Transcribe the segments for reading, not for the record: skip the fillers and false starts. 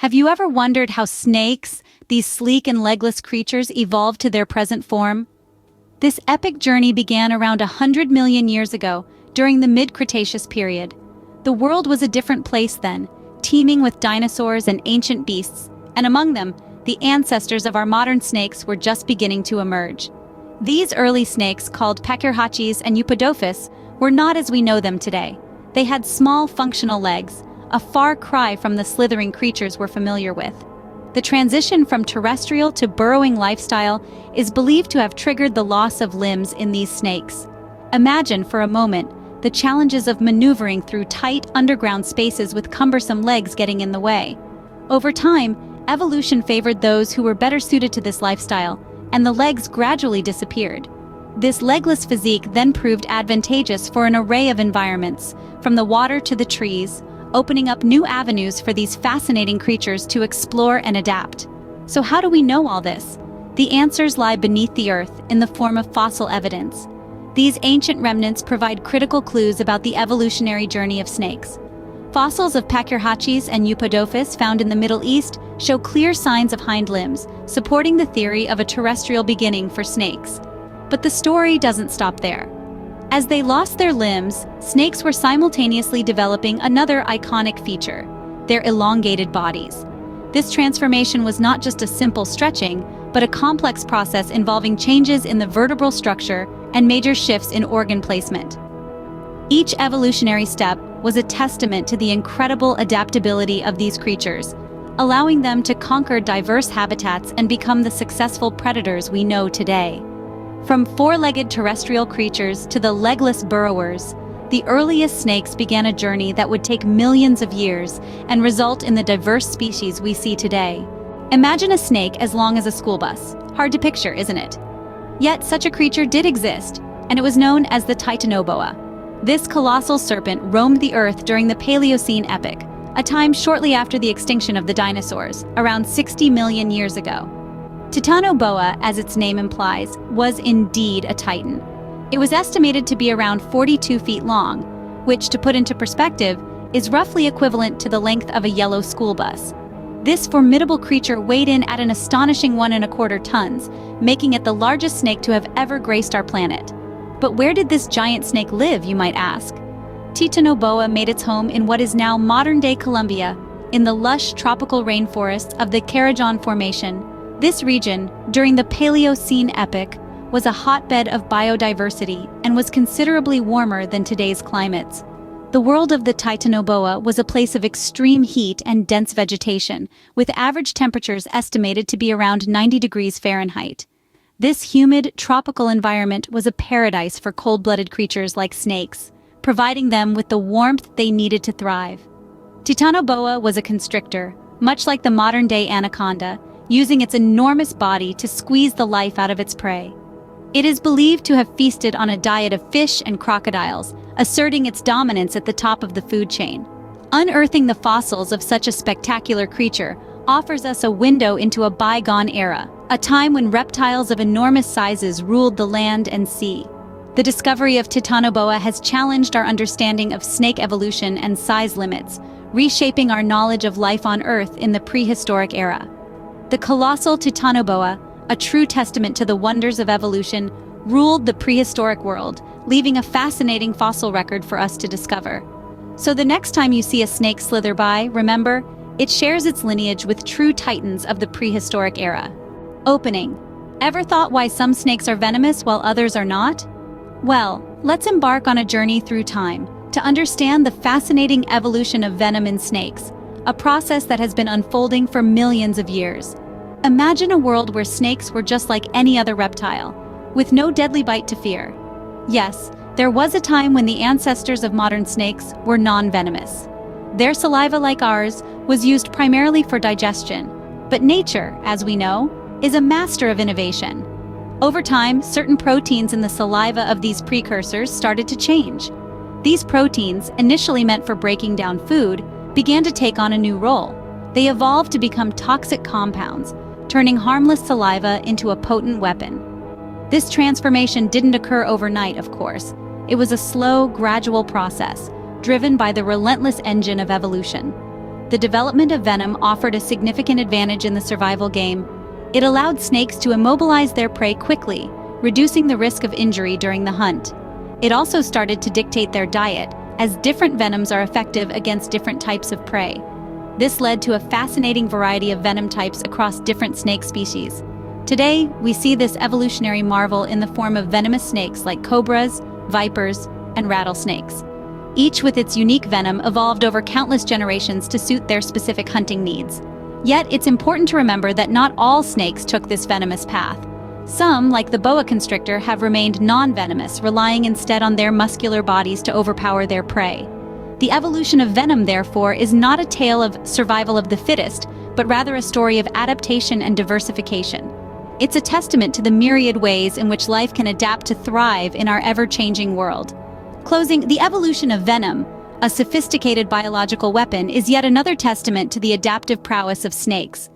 Have you ever wondered how snakes, these sleek and legless creatures, evolved to their present form? This epic journey began around 100 million years ago, during the mid-Cretaceous period. The world was a different place then, teeming with dinosaurs and ancient beasts, and among them, the ancestors of our modern snakes were just beginning to emerge. These early snakes, called Pachyrhachis and Eupodopus, were not as we know them today. They had small, functional legs, a far cry from the slithering creatures we're familiar with. The transition from terrestrial to burrowing lifestyle is believed to have triggered the loss of limbs in these snakes. Imagine, for a moment, the challenges of maneuvering through tight, underground spaces with cumbersome legs getting in the way. Over time, evolution favored those who were better suited to this lifestyle, and the legs gradually disappeared. This legless physique then proved advantageous for an array of environments, from the water to the trees, opening up new avenues for these fascinating creatures to explore and adapt. So how do we know all this? The answers lie beneath the earth in the form of fossil evidence. These ancient remnants provide critical clues about the evolutionary journey of snakes. Fossils of Pachyrhachis and Eupodopus found in the Middle East show clear signs of hind limbs, supporting the theory of a terrestrial beginning for snakes. But the story doesn't stop there. As they lost their limbs, snakes were simultaneously developing another iconic feature: their elongated bodies. This transformation was not just a simple stretching, but a complex process involving changes in the vertebral structure and major shifts in organ placement. Each evolutionary step was a testament to the incredible adaptability of these creatures, allowing them to conquer diverse habitats and become the successful predators we know today. From four-legged terrestrial creatures to the legless burrowers, the earliest snakes began a journey that would take millions of years and result in the diverse species we see today. Imagine a snake as long as a school bus. Hard to picture, isn't it? Yet such a creature did exist, and it was known as the Titanoboa. This colossal serpent roamed the Earth during the Paleocene epoch, a time shortly after the extinction of the dinosaurs, around 60 million years ago. Titanoboa, as its name implies, was indeed a titan. It was estimated to be around 42 feet long, which, to put into perspective, is roughly equivalent to the length of a yellow school bus. This formidable creature weighed in at an astonishing 1.25 tons, making it the largest snake to have ever graced our planet. But where did this giant snake live, you might ask? Titanoboa made its home in what is now modern-day Colombia, in the lush tropical rainforests of the Caraján Formation. This region, during the Paleocene epoch, was a hotbed of biodiversity and was considerably warmer than today's climates. The world of the Titanoboa was a place of extreme heat and dense vegetation, with average temperatures estimated to be around 90 degrees Fahrenheit. This humid, tropical environment was a paradise for cold-blooded creatures like snakes, providing them with the warmth they needed to thrive. Titanoboa was a constrictor, much like the modern-day anaconda, using its enormous body to squeeze the life out of its prey. It is believed to have feasted on a diet of fish and crocodiles, asserting its dominance at the top of the food chain. Unearthing the fossils of such a spectacular creature offers us a window into a bygone era, a time when reptiles of enormous sizes ruled the land and sea. The discovery of Titanoboa has challenged our understanding of snake evolution and size limits, reshaping our knowledge of life on Earth in the prehistoric era. The colossal Titanoboa, a true testament to the wonders of evolution, ruled the prehistoric world, leaving a fascinating fossil record for us to discover. So the next time you see a snake slither by, remember, it shares its lineage with true titans of the prehistoric era. Opening. Ever thought why some snakes are venomous while others are not? Well, let's embark on a journey through time to understand the fascinating evolution of venom in snakes, a process that has been unfolding for millions of years. Imagine a world where snakes were just like any other reptile, with no deadly bite to fear. Yes, there was a time when the ancestors of modern snakes were non-venomous. Their saliva, like ours, was used primarily for digestion, but nature, as we know, is a master of innovation. Over time, certain proteins in the saliva of these precursors started to change. These proteins, initially meant for breaking down food, began to take on a new role. They evolved to become toxic compounds, turning harmless saliva into a potent weapon. This transformation didn't occur overnight, of course. It was a slow, gradual process, driven by the relentless engine of evolution. the development of venom offered a significant advantage in the survival game. It allowed snakes to immobilize their prey quickly, reducing the risk of injury during the hunt. It also started to dictate their diet, as different venoms are effective against different types of prey. This led to a fascinating variety of venom types across different snake species. Today, we see this evolutionary marvel in the form of venomous snakes like cobras, vipers, and rattlesnakes. Each with its unique venom evolved over countless generations to suit their specific hunting needs. Yet, it's important to remember that not all snakes took this venomous path. Some, like the boa constrictor, have remained non-venomous, relying instead on their muscular bodies to overpower their prey. The evolution of venom, therefore, is not a tale of survival of the fittest, but rather a story of adaptation and diversification. It's a testament to the myriad ways in which life can adapt to thrive in our ever-changing world. Closing, the evolution of venom, a sophisticated biological weapon, is yet another testament to the adaptive prowess of snakes.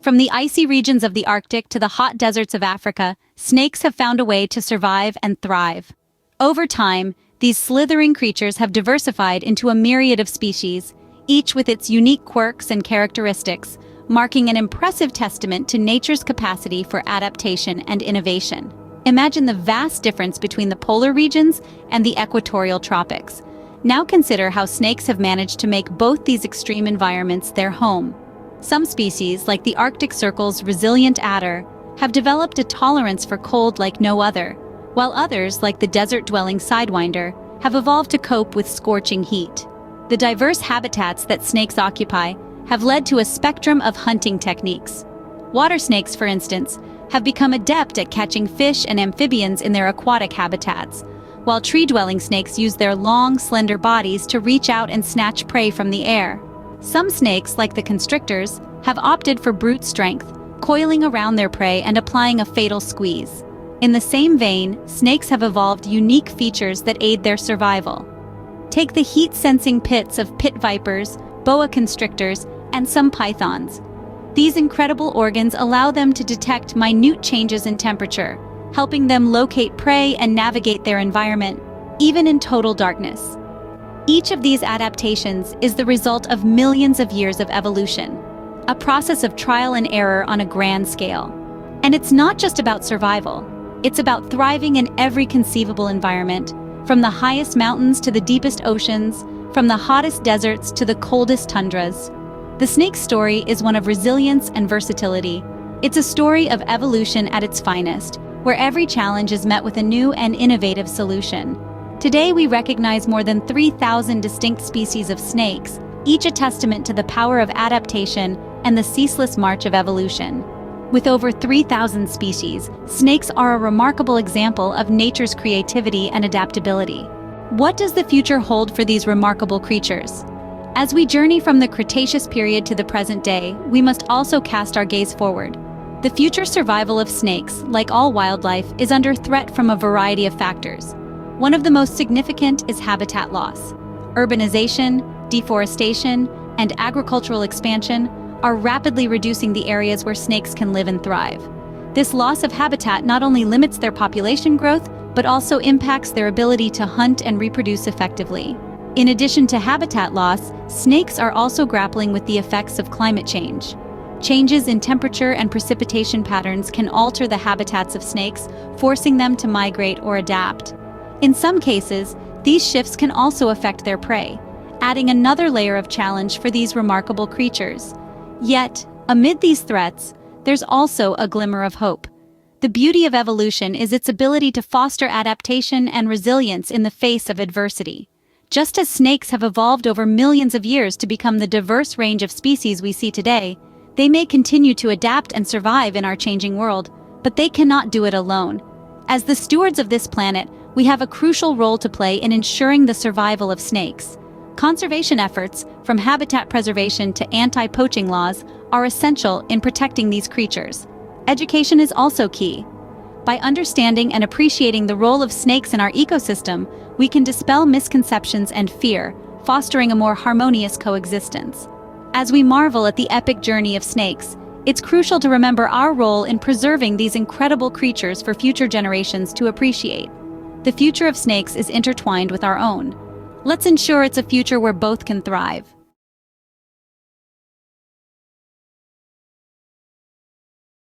From the icy regions of the Arctic to the hot deserts of Africa, snakes have found a way to survive and thrive. Over time, these slithering creatures have diversified into a myriad of species, each with its unique quirks and characteristics, marking an impressive testament to nature's capacity for adaptation and innovation. Imagine the vast difference between the polar regions and the equatorial tropics. Now consider how snakes have managed to make both these extreme environments their home. Some species, like the Arctic Circle's resilient adder, have developed a tolerance for cold like no other, while others, like the desert-dwelling sidewinder, have evolved to cope with scorching heat. The diverse habitats that snakes occupy have led to a spectrum of hunting techniques. Water snakes, for instance, have become adept at catching fish and amphibians in their aquatic habitats, while tree-dwelling snakes use their long, slender bodies to reach out and snatch prey from the air. Some snakes, like the constrictors, have opted for brute strength, coiling around their prey and applying a fatal squeeze. In the same vein, snakes have evolved unique features that aid their survival. Take the heat-sensing pits of pit vipers, boa constrictors, and some pythons. These incredible organs allow them to detect minute changes in temperature, helping them locate prey and navigate their environment, even in total darkness. Each of these adaptations is the result of millions of years of evolution, a process of trial and error on a grand scale. And it's not just about survival. It's about thriving in every conceivable environment, from the highest mountains to the deepest oceans, from the hottest deserts to the coldest tundras. The snake's story is one of resilience and versatility. It's a story of evolution at its finest, where every challenge is met with a new and innovative solution. Today, we recognize more than 3,000 distinct species of snakes, each a testament to the power of adaptation and the ceaseless march of evolution. With over 3,000 species, snakes are a remarkable example of nature's creativity and adaptability. What does the future hold for these remarkable creatures? As we journey from the Cretaceous period to the present day, we must also cast our gaze forward. The future survival of snakes, like all wildlife, is under threat from a variety of factors. One of the most significant is habitat loss. Urbanization, deforestation, and agricultural expansion are rapidly reducing the areas where snakes can live and thrive. This loss of habitat not only limits their population growth, but also impacts their ability to hunt and reproduce effectively. In addition to habitat loss, snakes are also grappling with the effects of climate change. Changes in temperature and precipitation patterns can alter the habitats of snakes, forcing them to migrate or adapt. In some cases, these shifts can also affect their prey, adding another layer of challenge for these remarkable creatures. Yet, amid these threats, there's also a glimmer of hope. The beauty of evolution is its ability to foster adaptation and resilience in the face of adversity. Just as snakes have evolved over millions of years to become the diverse range of species we see today, they may continue to adapt and survive in our changing world, but they cannot do it alone. As the stewards of this planet, we have a crucial role to play in ensuring the survival of snakes. Conservation efforts, from habitat preservation to anti-poaching laws, are essential in protecting these creatures. Education is also key. By understanding and appreciating the role of snakes in our ecosystem, we can dispel misconceptions and fear, fostering a more harmonious coexistence. As we marvel at the epic journey of snakes, it's crucial to remember our role in preserving these incredible creatures for future generations to appreciate. The future of snakes is intertwined with our own. Let's ensure it's a future where both can thrive.